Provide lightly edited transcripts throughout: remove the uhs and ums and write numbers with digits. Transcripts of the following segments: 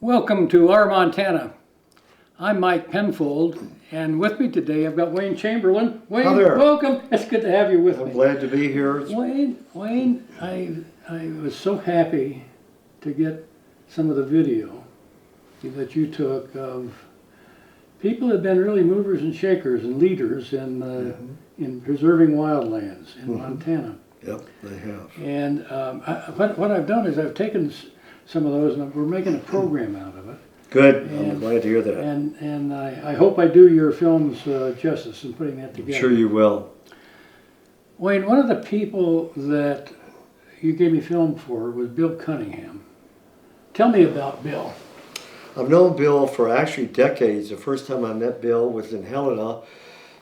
Welcome to our Montana. I'm Mike Penfold, and with me today I've got Wayne Chamberlin. Wayne, Hi there. welcome. It's good to have you with me. I'm glad to be here. Wayne, I was so happy to get some of the video that you took of people that have been really movers and shakers and leaders in preserving wildlands in Montana. Yep, they have. And what I've done is I've taken some of those and we're making a program out of it. Good. I'm glad to hear that. And I hope I do your films justice in putting that together. I'm sure you will. Wayne, one of the people that you gave me film for was Bill Cunningham. Tell me about Bill. I've known Bill for actually decades. The first time I met Bill was in Helena,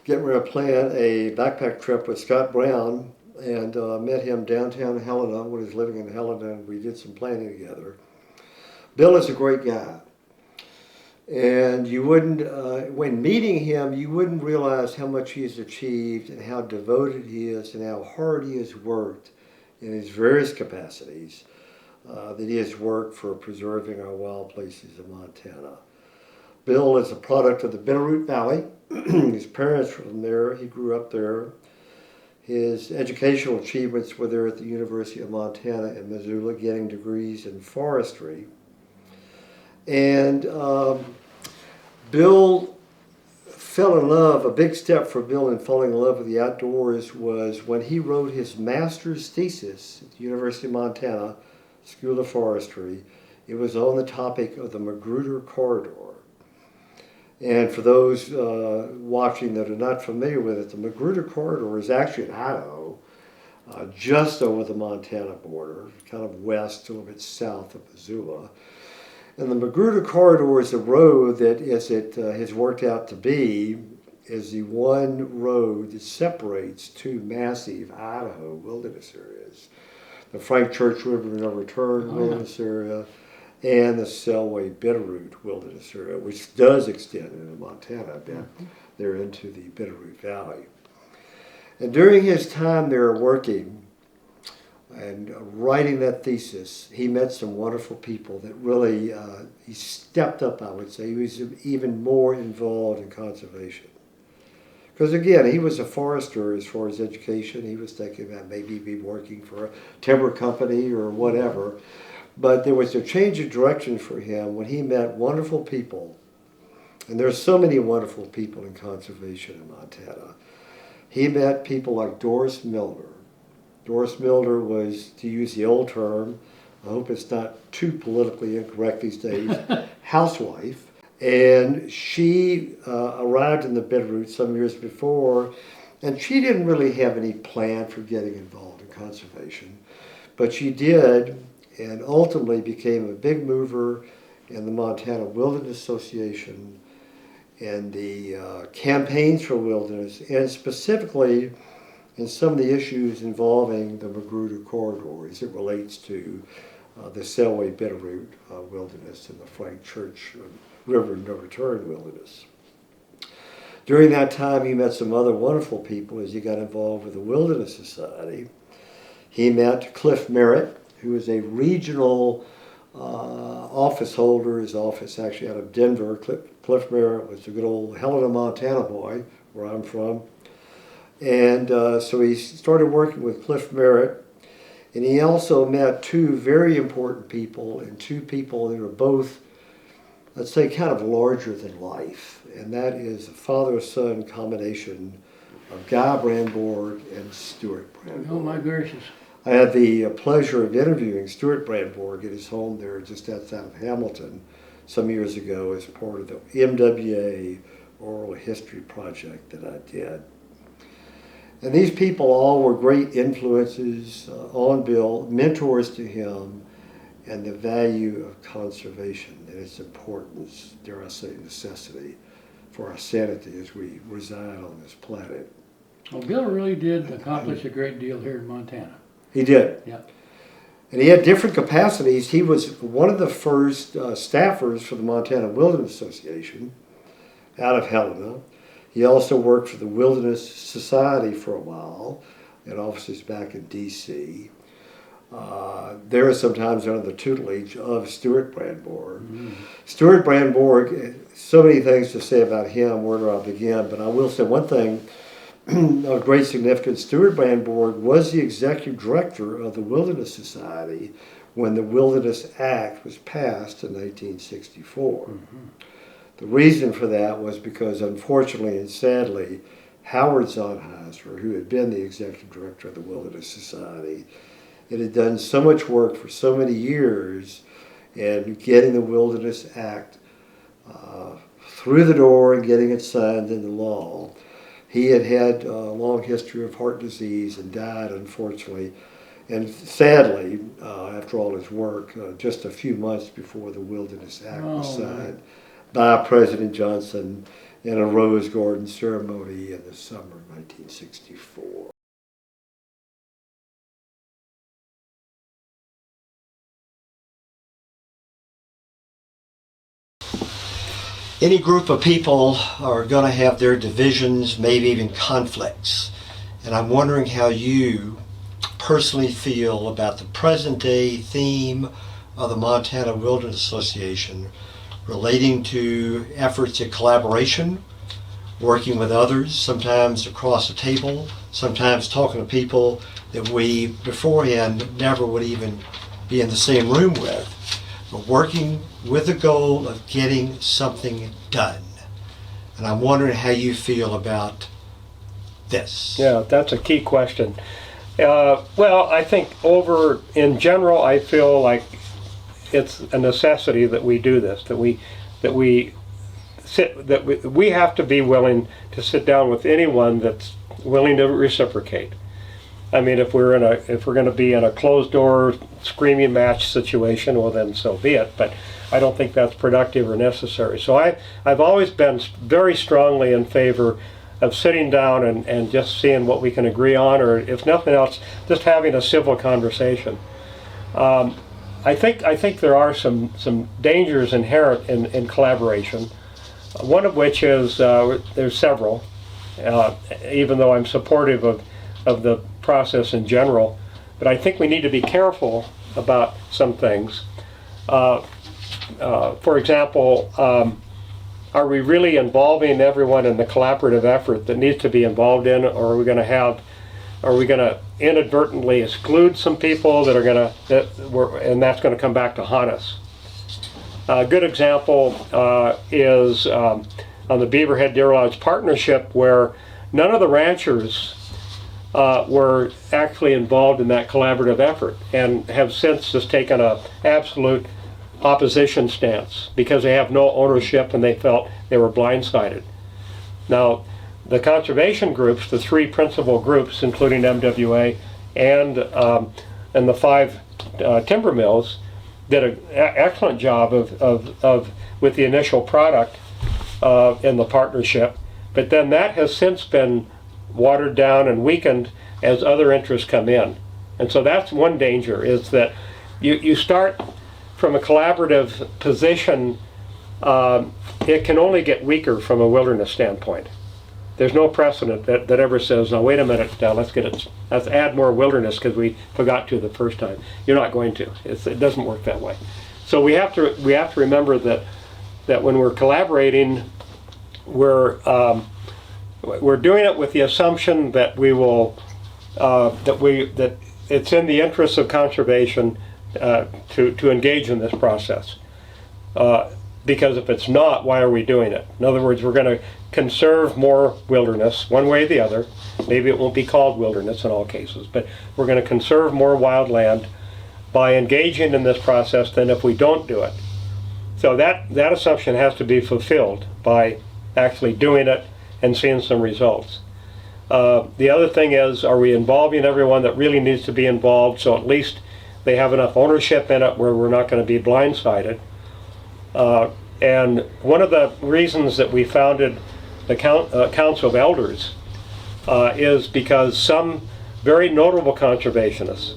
getting ready to plan a backpack trip with Scott Brown, and met him downtown Helena when he was living in Helena, and we did some planning together. Bill is a great guy. And you wouldn't, when meeting him, you wouldn't realize how much he has achieved and how devoted he is and how hard he has worked in his various capacities that he has worked for preserving our wild places in Montana. Bill is a product of the Bitterroot Valley. His parents were from there. He grew up there. His educational achievements were there at the University of Montana in Missoula, getting degrees in forestry. And Bill fell in love. A big step for Bill in falling in love with the outdoors was when he wrote his master's thesis at the University of Montana School of Forestry. It was on the topic of the Magruder Corridor. And for those watching that are not familiar with it, the Magruder Corridor is actually in Idaho, just over the Montana border, kind of west, a little bit south of Missoula. And the Magruder Corridor is a road that, as it has worked out to be, is the one road that separates two massive Idaho wilderness areas. The Frank Church River No Return wilderness area and the Selway Bitterroot wilderness area, which does extend into Montana down there into the Bitterroot Valley. And during his time there working and writing that thesis, he met some wonderful people that really, he stepped up, I would say. He was even more involved in conservation. Because again, he was a forester as far as education. He was thinking about maybe be working for a timber company or whatever. But there was a change of direction for him when he met wonderful people. And there's so many wonderful people in conservation in Montana. He met people like Doris Milner. Doris Milner was, to use the old term, I hope it's not too politically incorrect these days, housewife. And she arrived in the Bitterroot some years before, and she didn't really have any plan for getting involved in conservation. But she did, and ultimately became a big mover in the Montana Wilderness Association and the campaigns for wilderness, and specifically in some of the issues involving the Magruder Corridor as it relates to the Selway Bitterroot wilderness and the Frank Church River No Return wilderness. During that time, he met some other wonderful people as he got involved with the Wilderness Society. He met Cliff Merritt, who is a regional office holder. His office actually out of Denver. Cliff Merritt was a good old Helena, Montana boy, where I'm from. And so he started working with Cliff Merritt. And he also met two very important people, and two people that are both, let's say, kind of larger than life. And that is a father-son combination of Guy Brandborg and Stuart Brandborg. Oh my gracious. I had the pleasure of interviewing Stuart Brandborg at his home there just outside of Hamilton some years ago as part of the MWA Oral History Project that I did. And these people all were great influences on Bill, mentors to him, and the value of conservation and its importance, dare I say necessity, for our sanity as we reside on this planet. Well, Bill really did accomplish a great deal here in Montana. He did. Yeah. And he had different capacities. He was one of the first staffers for the Montana Wilderness Association out of Helena. He also worked for the Wilderness Society for a while, in offices back in D.C. They're sometimes under the tutelage of Stuart Brandborg. Stuart Brandborg, so many things to say about him, where do I begin? But I will say one thing of great significance. Stuart Brandborg was the executive director of the Wilderness Society when the Wilderness Act was passed in 1964. The reason for that was because, unfortunately and sadly, Howard Sonnheiser, who had been the executive director of the Wilderness Society, it had done so much work for so many years in getting the Wilderness Act through the door and getting it signed into law. He had had a long history of heart disease and died, unfortunately, and sadly, after all his work, just a few months before the Wilderness Act was signed by President Johnson in a Rose Garden ceremony in the summer of 1964. Any group of people are going to have their divisions, maybe even conflicts. And I'm wondering how you personally feel about the present day theme of the Montana Wilderness Association relating to efforts at collaboration, working with others, sometimes across the table, sometimes talking to people that we beforehand never would even be in the same room with, but working with the goal of getting something done. And I'm wondering how you about this. Yeah, that's a key question. Well, I think in general, I feel like it's a necessity that we do this, that we have to be willing to sit down with anyone that's willing to reciprocate. I mean, if we're going to be in a closed door screaming match situation, well then so be it. But I don't think that's productive or necessary. So I've always been very strongly in favor of sitting down and just seeing what we can agree on, or if nothing else, just having a civil conversation. I think there are some dangers inherent in collaboration. One of which is there's several, even though I'm supportive of the process in general, but I think we need to be careful about some things. For example, are we really involving everyone in the collaborative effort that needs to be involved in, or are we going to inadvertently exclude some people and that's going to come back to haunt us? A good example is on the Beaverhead Deer Lodge partnership, where none of the ranchers were actually involved in that collaborative effort, and have since just taken an absolute opposition stance because they have no ownership and they felt they were blindsided. Now, the conservation groups, the three principal groups, including MWA and the 5 timber mills, did an excellent job of with the initial product in the partnership, but then that has since been watered down and weakened as other interests come in. And so that's one danger, is that you start from a collaborative position, it can only get weaker from a wilderness standpoint. There's no precedent that ever says, now wait a minute, let's add more wilderness because we forgot to the first time. You're not going to. It doesn't work that way. So we have to remember that when we're collaborating, we're doing it with the assumption that that it's in the interest of conservation to engage in this process. Because if it's not, why are we doing it? In other words, we're going to conserve more wilderness, one way or the other. Maybe it won't be called wilderness in all cases, but we're going to conserve more wildland by engaging in this process than if we don't do it. So that assumption has to be fulfilled by actually doing it and seeing some results. The other thing is, are we involving everyone that really needs to be involved, so at least they have enough ownership in it where we're not going to be blindsided? And one of the reasons that we founded the Council of Elders is because some very notable conservationists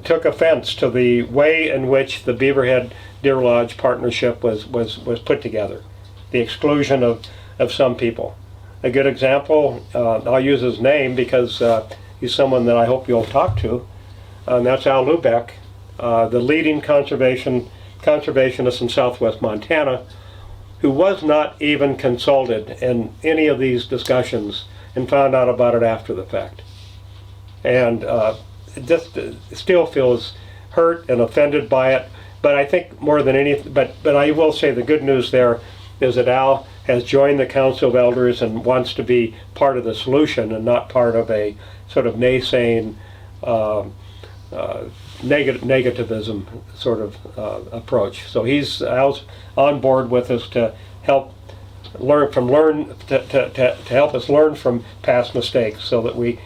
took offense to the way in which the Beaverhead Deer Lodge partnership was put together, the exclusion of some people. A good example, I'll use his name because he's someone that I hope you'll talk to, and that's Al Lubeck, the leading conservationist in southwest Montana, who was not even consulted in any of these discussions and found out about it after the fact. And just still feels hurt and offended by it. But I think more than anything, but I will say the good news there is that Al has joined the Council of Elders and wants to be part of the solution and not part of a sort of naysaying negativism sort of approach. So Al's on board with us to help to help us learn from past mistakes, so that we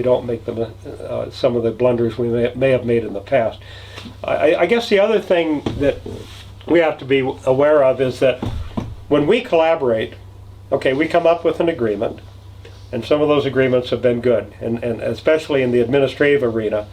don't make some of the blunders we may have made in the past. I guess the other thing that we have to be aware of is that when we collaborate, okay, we come up with an agreement, and some of those agreements have been good, and especially in the administrative arena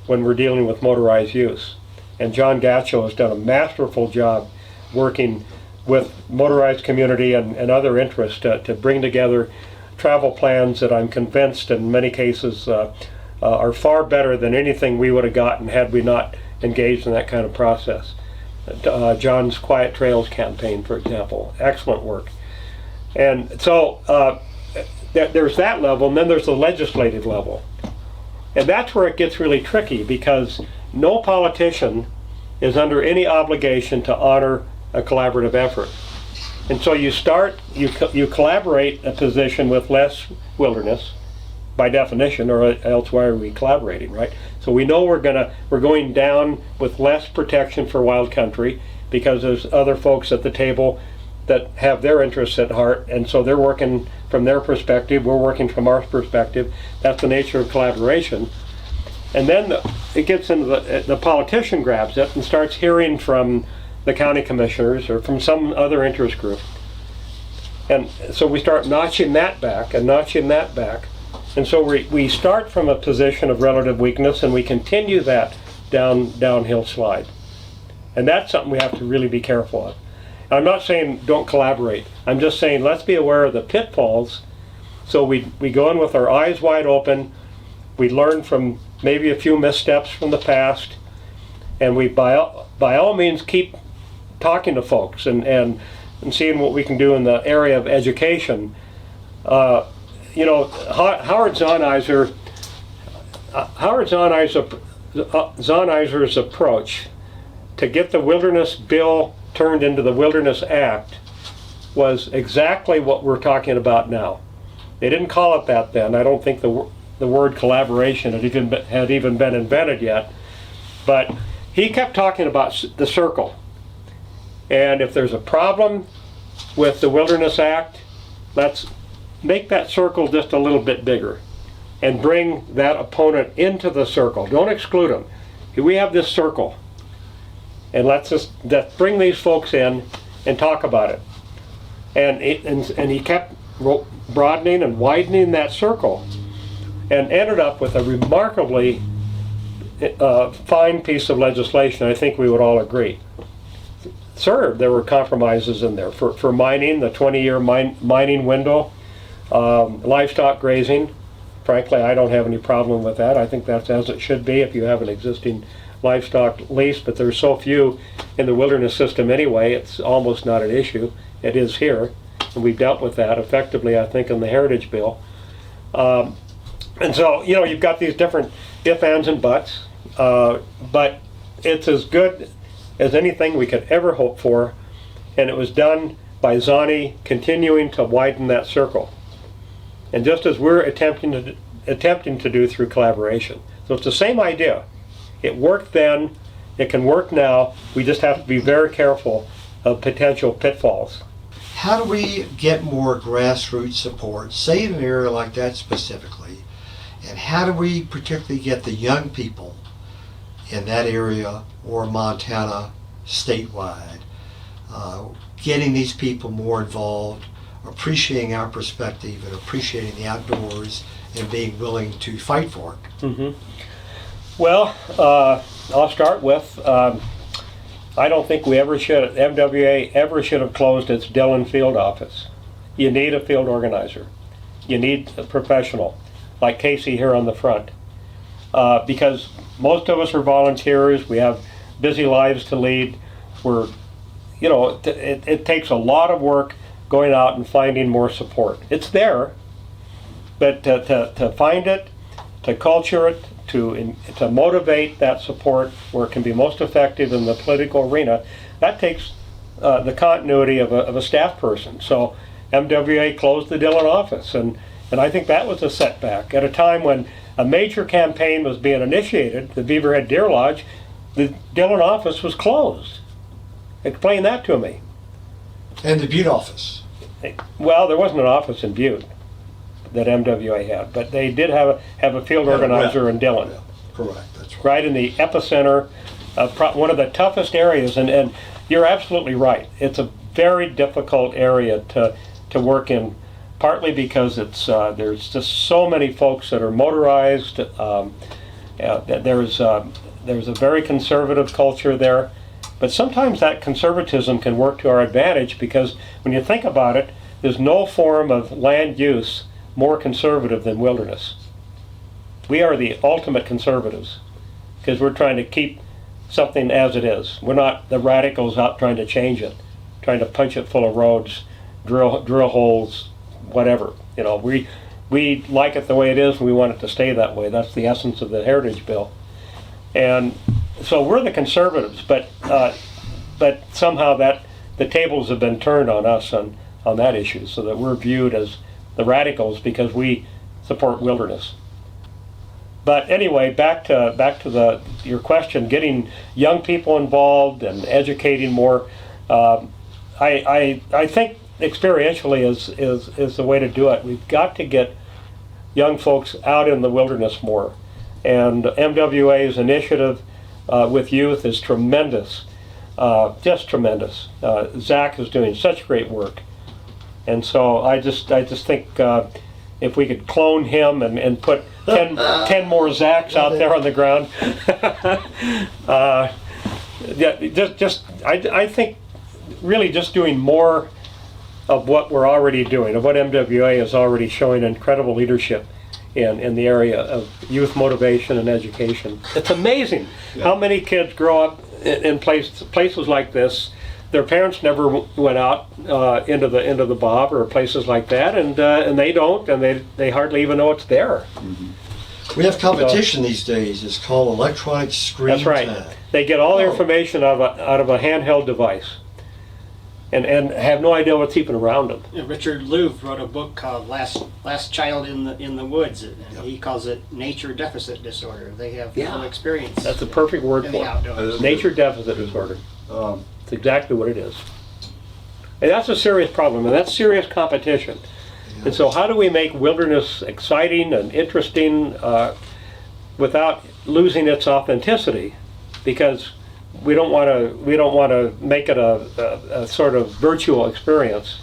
when we're dealing with motorized use. And John Gatchell has done a masterful job working with motorized community and other interests to bring together travel plans that I'm convinced in many cases are far better than anything we would have gotten had we not engaged in that kind of process. John's Quiet Trails campaign, for example, excellent work. And so there's that level, and then there's the legislative level. And that's where it gets really tricky, because no politician is under any obligation to honor a collaborative effort. And so you collaborate a position with less wilderness, by definition, or else why are we collaborating, right? So we know we're going down with less protection for wild country, because there's other folks at the table that have their interests at heart, and so they're working from their perspective, we're working from our perspective. That's the nature of collaboration. And then it gets into the politician grabs it and starts hearing from the county commissioners or from some other interest group. And so we start notching that back and notching that back. And so we start from a position of relative weakness, and we continue that downhill slide. And that's something we have to really be careful of. I'm not saying don't collaborate. I'm just saying let's be aware of the pitfalls, so we go in with our eyes wide open, we learn from maybe a few missteps from the past, and we by all means keep talking to folks and seeing what we can do in the area of education. Howard Zonizer's approach to get the Wilderness Bill turned into the Wilderness Act was exactly what we're talking about now. They didn't call it that then. I don't think the word collaboration had even been invented yet. But he kept talking about the circle. And if there's a problem with the Wilderness Act, let's make that circle just a little bit bigger and bring that opponent into the circle. Don't exclude them. We have this circle, and let's bring these folks in and talk about it. And he kept broadening and widening that circle, and ended up with a remarkably fine piece of legislation. I think we would all agree. Sure, there were compromises in there for mining, the 20-year mining window, livestock grazing. Frankly, I don't have any problem with that. I think that's as it should be if you have an existing livestock lease, but there's so few in the wilderness system anyway, it's almost not an issue. It is here, and we've dealt with that effectively, I think, in the Heritage Bill. And so, you've got these different ifs, ands, and buts, but it's as good as anything we could ever hope for, and it was done by Zani continuing to widen that circle. And just as we're attempting to do through collaboration. So it's the same idea. It worked then, it can work now, we just have to be very careful of potential pitfalls. How do we get more grassroots support, say in an area like that specifically, and how do we particularly get the young people in that area or Montana statewide, getting these people more involved, appreciating our perspective and appreciating the outdoors and being willing to fight for it? Mm-hmm. Well, I'll start with, I don't think MWA ever should have closed its Dillon field office. You need a field organizer. You need a professional. like Casey here on the front. Because most of us are volunteers, we have busy lives to lead. We're, you know, it takes a lot of work going out and finding more support. It's there, but to find it, to culture it, to motivate that support where it can be most effective in the political arena, that takes the continuity of a staff person. So MWA closed the Dillon office, and I think that was a setback. At a time when a major campaign was being initiated, the Beaverhead Deer Lodge, the Dillon office was closed. Explain that to me. And the Butte office. Well, there wasn't an office in Butte that MWA had, but they did have a field organizer in Dillon. Yeah, correct, that's right. Right in the epicenter of one of the toughest areas, and you're absolutely right. It's a very difficult area to work in, partly because it's there's just so many folks that are motorized. There's a very conservative culture there, but sometimes that conservatism can work to our advantage, because when you think about it, there's no form of land use more conservative than wilderness. We are the ultimate conservatives because we're trying to keep something as it is. We're not the radicals out trying to change it, trying to punch it full of roads, drill holes, whatever. You know, we like it the way it is, and we want it to stay that way. That's the essence of the Heritage Bill. And so we're the conservatives, but somehow that the tables have been turned on us on that issue, so that we're viewed as the radicals because we support wilderness. But anyway, back to your question, getting young people involved and educating more. I think experientially is the way to do it. We've got to get young folks out in the wilderness more, and MWA's initiative with youth is tremendous, just tremendous. Zach is doing such great work, and so I just think if we could clone him and put 10 more Zachs out there on the ground. I think really just doing more of what we're already doing, of what MWA is already showing incredible leadership in the area of youth motivation and education. It's amazing how many kids grow up in places like this. Their parents never went out into the Bob or places like that, and they don't, and they hardly even know it's there. Mm-hmm. We have competition these days. It's called electronic screen That's right. time. They get all their information out of a handheld device, and have no idea what's even around them. Yeah, Richard Louv wrote a book called Last Child in the Woods, and he calls it nature deficit disorder. They have no experience. That's a perfect word in for the it. outdoors. Nature deficit disorder. It's exactly what it is. And that's a serious problem, and that's serious competition. And so how do we make wilderness exciting and interesting without losing its authenticity? Because we don't want to make it a sort of virtual experience.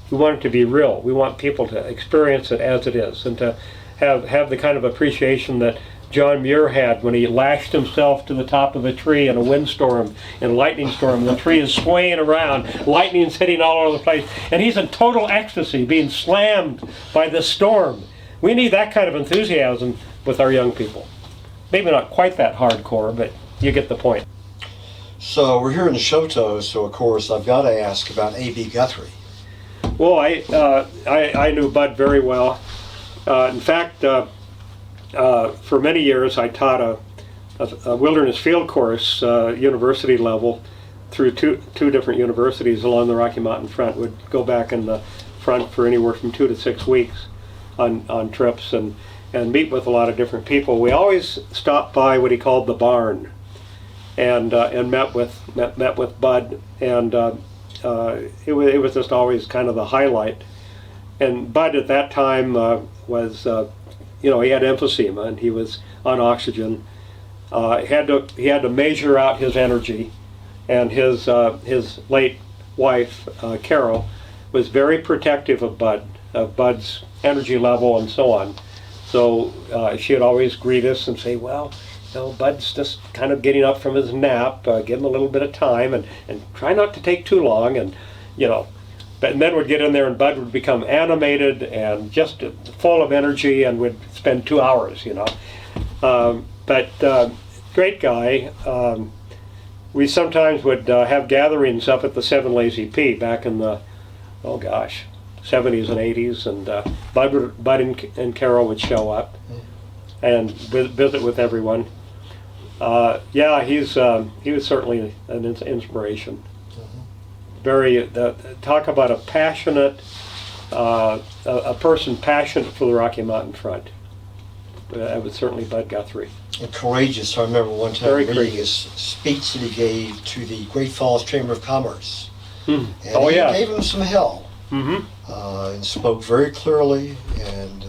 We want it to be real. We want people to experience it as it is, and to have the kind of appreciation that John Muir had when he lashed himself to the top of a tree in a windstorm, in a lightning storm. The tree is swaying around, lightning's hitting all over the place, and he's in total ecstasy, being slammed by this storm. We need that kind of enthusiasm with our young people. Maybe not quite that hardcore, but you get the point. So we're here in Shoto, so of course I've got to ask about A.B. Guthrie. Well, I knew Bud very well. In fact, for many years I taught a wilderness field course, university level, through two different universities along the Rocky Mountain front. Would go back in the front for anywhere from 2 to 6 weeks on trips and meet with a lot of different people. We always stopped by what he called the barn, and met with Bud, and it was just always kind of the highlight. And Bud at that time was, he had emphysema and he was on oxygen. He had to measure out his energy, and his late wife Carol was very protective of Bud's energy level and so on. So she would always greet us and say, well, Bud's just kind of getting up from his nap, give him a little bit of time, and try not to take too long. And and then we'd get in there and Bud would become animated and just full of energy and would spend 2 hours, you know. Great guy. We sometimes would have gatherings up at the Seven Lazy P back in the, 70s and 80s, and Bud and Carol would show up and visit with everyone. He was certainly an inspiration. Very talk about a passionate, a person passionate for the Rocky Mountain Front. That was certainly Bud Guthrie. And courageous. I remember one time Very reading courageous. his speech that he gave to the Great Falls Chamber of Commerce. Mm. And he gave him some hell. Mm-hmm. And spoke very clearly and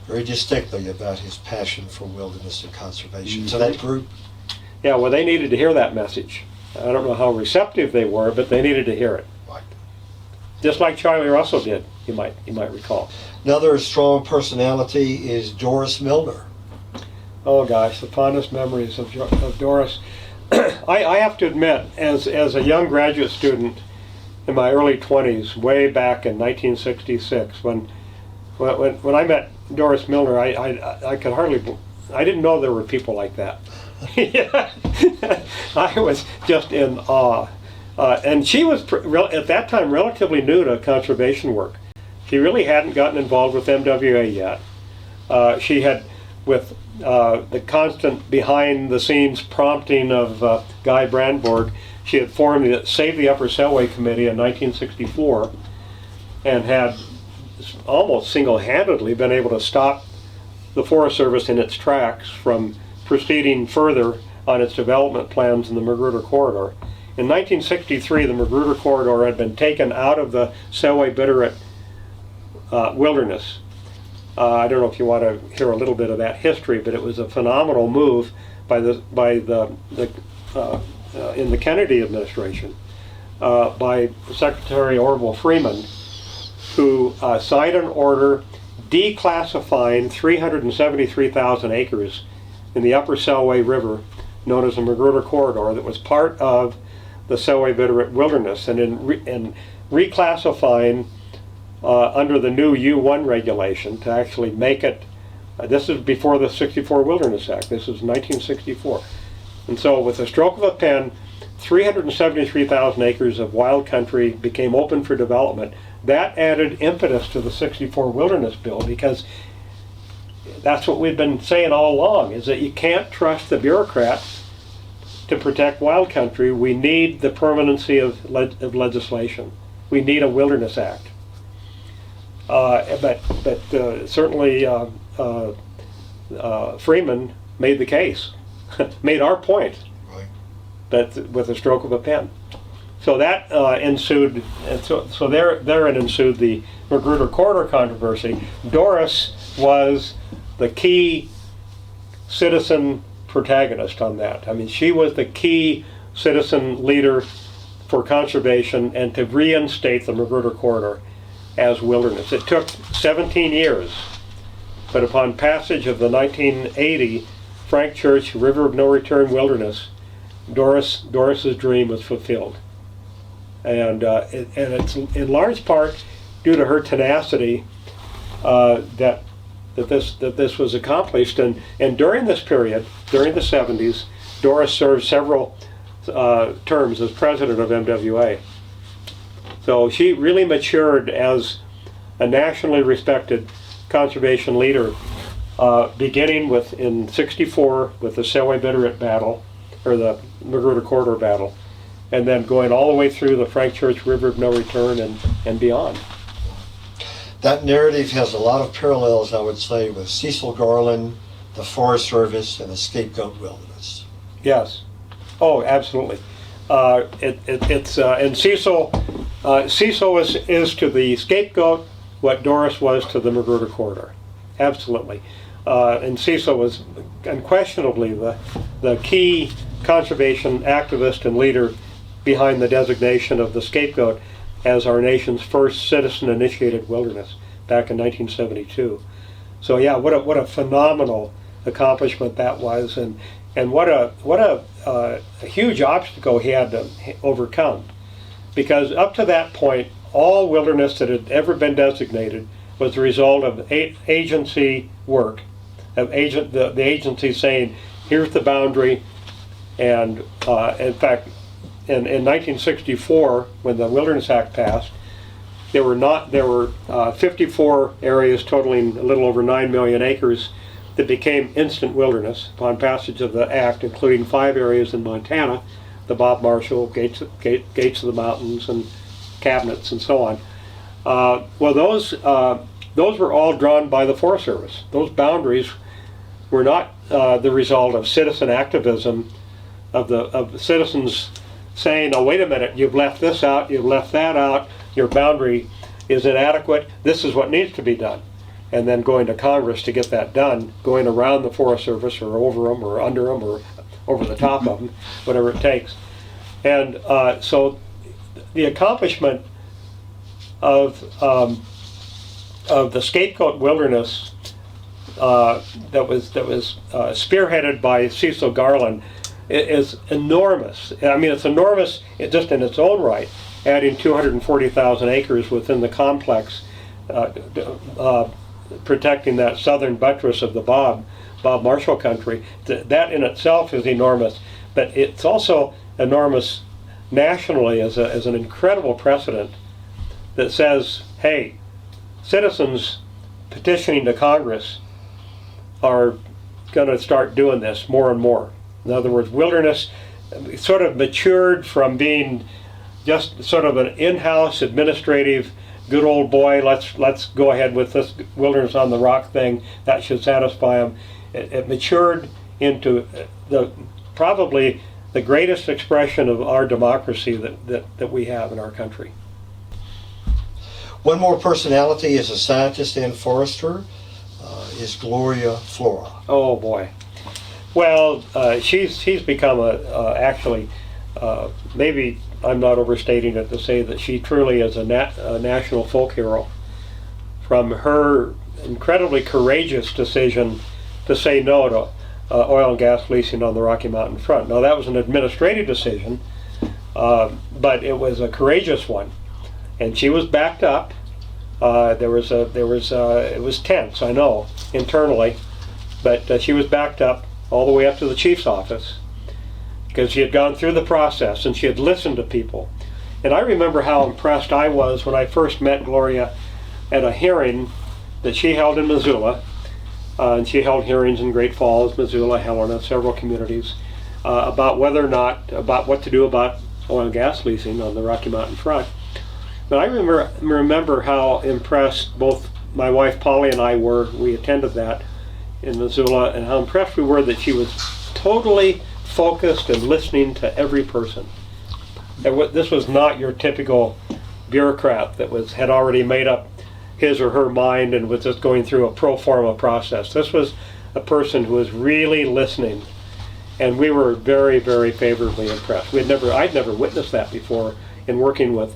very distinctly about his passion for wilderness and conservation. To that group, Yeah, well, they needed to hear that message. I don't know how receptive they were, but they needed to hear it. right. Just like Charlie Russell did, you might recall. Another strong personality is Doris Milner. Oh gosh, the fondest memories of Doris. I have to admit, as a young graduate student in my early 20s, way back in 1966, when I met Doris Milner, I could hardly, I didn't know there were people like that. I was just in awe. And she was, at that time, relatively new to conservation work. She really hadn't gotten involved with MWA yet. She had, with the constant behind-the-scenes prompting of Guy Brandborg, she had formed the Save the Upper Selway Committee in 1964 and had almost single-handedly been able to stop the Forest Service in its tracks from proceeding further on its development plans in the Magruder Corridor. In 1963, the Magruder Corridor had been taken out of the Selway Bitterroot wilderness. I don't know if you want to hear a little bit of that history, but it was a phenomenal move by the in the Kennedy administration by Secretary Orville Freeman, who signed an order declassifying 373,000 acres in the Upper Selway River, known as the Magruder Corridor, that was part of the Selway Bitterroot Wilderness, and in reclassifying under the new U1 regulation to actually make it, this is before the 64 Wilderness Act, this is 1964. And so with a stroke of a pen, 373,000 acres of wild country became open for development. That added impetus to the 64 Wilderness Bill, because that's what we've been saying all along, is that you can't trust the bureaucrats to protect wild country. We need the permanency of legislation. We need a Wilderness Act. But certainly Freeman made the case, made our point, Right. but with a stroke of a pen. So that ensued, and so therein ensued the Magruder Corridor controversy. Doris was the key citizen protagonist on that. I mean, she was the key citizen leader for conservation and to reinstate the Magruder Corridor as wilderness. It took 17 years, but upon passage of the 1980 Frank Church River of No Return Wilderness, Doris's dream was fulfilled. And it's in large part due to her tenacity that this was accomplished. And during this period, during the 70s, Doris served several terms as president of MWA. So she really matured as a nationally respected conservation leader, beginning in '64 with the Selway Bitterroot battle, or the Magruder Corridor battle, and then going all the way through the Frank Church River of No Return and beyond. That narrative has a lot of parallels, I would say, with Cecil Garland, the Forest Service, and the Scapegoat Wilderness. Yes. Oh, absolutely. And Cecil is to the Scapegoat what Doris was to the Magruder Corridor. Absolutely. And Cecil was unquestionably the key conservation activist and leader behind the designation of the Scapegoat as our nation's first citizen-initiated wilderness back in 1972. So yeah, what a phenomenal accomplishment that was, and what a huge obstacle he had to overcome, because up to that point all wilderness that had ever been designated was the result of agency work, of the agency saying, here's the boundary. And in fact, in 1964, when the Wilderness Act passed, there were 54 areas totaling a little over 9 million acres that became instant wilderness upon passage of the act, including 5 areas in Montana, the Bob Marshall, Gates of the Mountains, and Cabinets, and so on. Well, those were all drawn by the Forest Service. Those boundaries were not the result of citizen activism, of citizens saying, oh, wait a minute, you've left this out, you've left that out, your boundary is inadequate, this is what needs to be done. And then going to Congress to get that done, going around the Forest Service or over them or under them or over the top of them, whatever it takes. And so the accomplishment of the scapegoat wilderness that was spearheaded by Cecil Garland is enormous. I mean, it's enormous just in its own right, adding 240,000 acres within the complex, protecting that southern buttress of the Bob Marshall country. That in itself is enormous, but it's also enormous nationally as an incredible precedent that says, hey, citizens petitioning to Congress are going to start doing this more and more. In other words, wilderness sort of matured from being just sort of an in-house administrative good old boy, let's go ahead with this wilderness on the rock thing, that should satisfy them. It matured into probably the greatest expression of our democracy that we have in our country. One more personality as a scientist and forester is Gloria Flora. Oh boy. Well, she's become actually, maybe I'm not overstating it to say that she truly is a national folk hero. From her incredibly courageous decision to say no to oil and gas leasing on the Rocky Mountain front. Now that was an administrative decision, but it was a courageous one, and she was backed up. It was tense, I know, internally, but she was backed up all the way up to the chief's office because she had gone through the process and she had listened to people. And I remember how impressed I was when I first met Gloria at a hearing that she held in Missoula. And she held hearings in Great Falls, Missoula, Helena, several communities, about what to do about oil and gas leasing on the Rocky Mountain front. But I remember how impressed both my wife Polly and I were. We attended that in Missoula, and how impressed we were that she was totally focused and listening to every person. And this was not your typical bureaucrat that had already made up his or her mind and was just going through a pro forma process. This was a person who was really listening, and we were very, very favorably impressed. I'd never witnessed that before in working with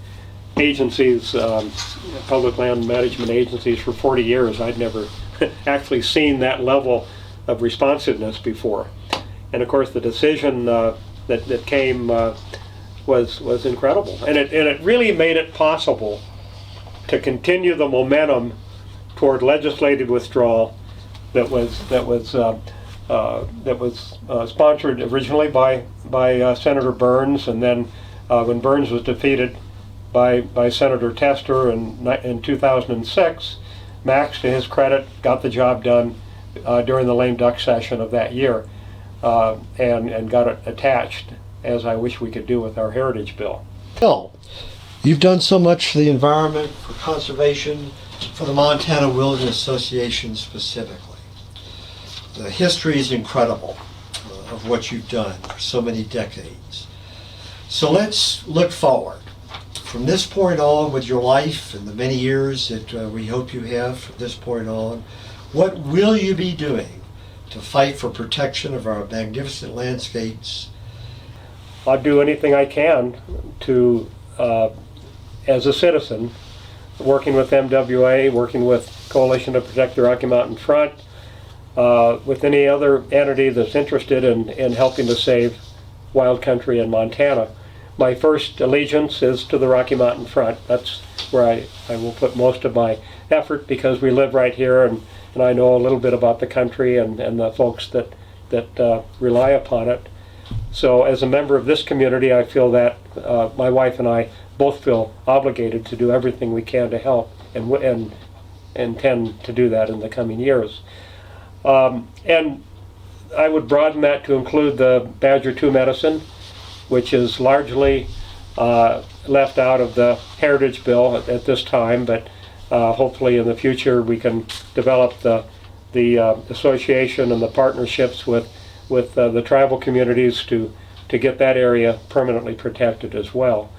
agencies, public land management agencies for 40 years. I'd never actually seen that level of responsiveness before. And of course the decision that came was incredible. And it really made it possible to continue the momentum toward legislative withdrawal that was sponsored originally by Senator Burns, and then when Burns was defeated by Senator Tester in 2006, Max, to his credit, got the job done during the lame duck session of that year, and got it attached, as I wish we could do with our heritage bill. Bill, you've done so much for the environment, for conservation, for the Montana Wilderness Association specifically. The history is incredible of what you've done for so many decades. So let's look forward. From this point on, with your life and the many years that we hope you have from this point on, what will you be doing to fight for protection of our magnificent landscapes? I'll do anything I can to, as a citizen, working with MWA, working with Coalition to Protect the Rocky Mountain Front, with any other entity that's interested in helping to save wild country in Montana. my first allegiance is to the Rocky Mountain front. That's where I will put most of my effort, because we live right here, and I know a little bit about the country and the folks that rely upon it. So as a member of this community, I feel that my wife and I both feel obligated to do everything we can to help, and intend to do that in the coming years. And I would broaden that to include the Badger 2 medicine, which is largely left out of the Heritage Bill at this time, but hopefully in the future we can develop the association and the partnerships with the tribal communities to get that area permanently protected as well.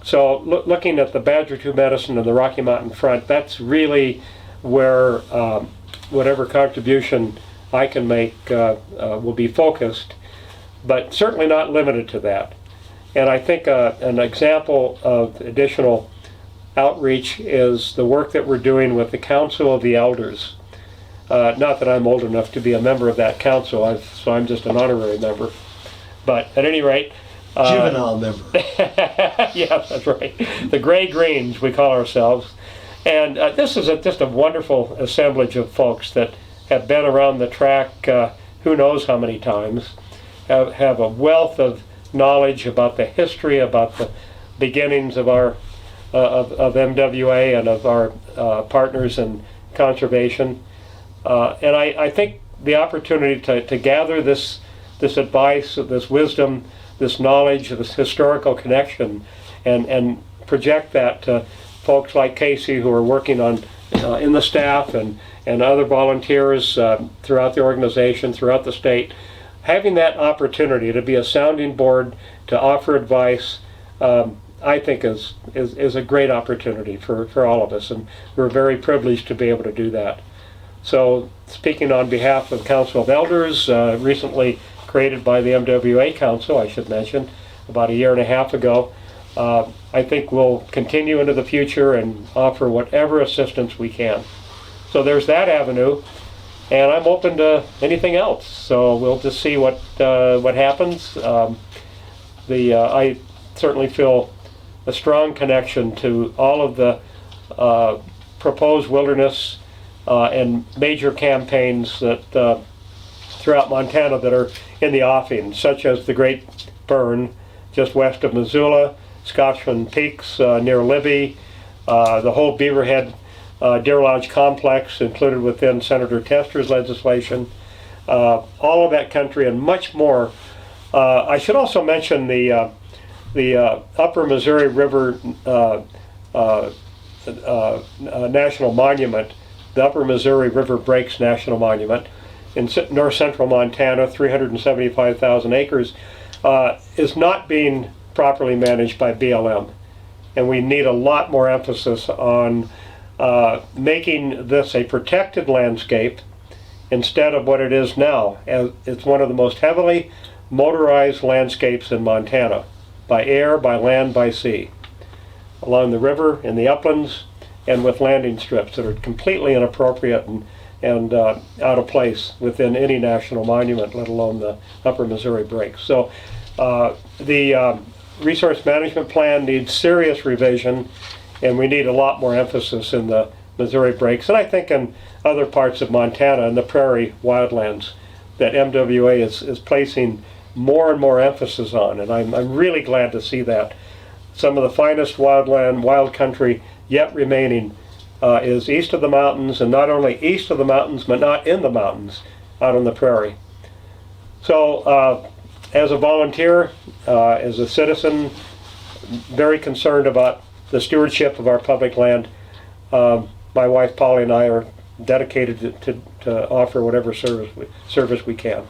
So looking at the Badger 2 medicine and the Rocky Mountain front, that's really where whatever contribution I can make will be focused, but certainly not limited to that. And I think an example of additional outreach is the work that we're doing with the Council of the Elders. Not that I'm old enough to be a member of that council, so I'm just an honorary member. But at any rate... Juvenile member. Yeah, that's right. The Gray Greens, we call ourselves. And this is just a wonderful assemblage of folks that have been around the track who knows how many times, have a wealth of knowledge about the history, about the beginnings of our of MWA and of our partners in conservation. And I think the opportunity to gather this advice, this wisdom, this knowledge, this historical connection, and project that to folks like Casey, who are working on in the staff, and other volunteers throughout the organization, throughout the state, having that opportunity to be a sounding board, to offer advice, I think is a great opportunity for all of us, and we're very privileged to be able to do that. So, speaking on behalf of the Council of Elders, recently created by the MWA Council, I should mention, about a year and a half ago, I think we'll continue into the future and offer whatever assistance we can. So there's that avenue, and I'm open to anything else. So we'll just see what happens. I certainly feel a strong connection to all of the proposed wilderness and major campaigns that throughout Montana that are in the offing, such as the Great Burn just west of Missoula, Scotchman Peaks near Libby, the whole Beaverhead Deer Lodge complex included within Senator Tester's legislation, all of that country and much more. I should also mention the Upper Missouri River National Monument, the Upper Missouri River Breaks National Monument in north central Montana, 375,000 acres, is not being properly managed by BLM. And we need a lot more emphasis on making this a protected landscape instead of what it is now. As it's one of the most heavily motorized landscapes in Montana, by air, by land, by sea, along the river, in the uplands, and with landing strips that are completely inappropriate and out of place within any national monument, let alone the Upper Missouri Breaks. So the resource management plan needs serious revision, and we need a lot more emphasis in the Missouri Breaks, and I think in other parts of Montana and the prairie wildlands that MWA is placing more and more emphasis on, and I'm really glad to see that. Some of the finest wildland, wild country yet remaining is east of the mountains, and not only east of the mountains, but not in the mountains, out on the prairie. So as a volunteer, as a citizen, very concerned about the stewardship of our public land. My wife Polly and I are dedicated to offer whatever service we can.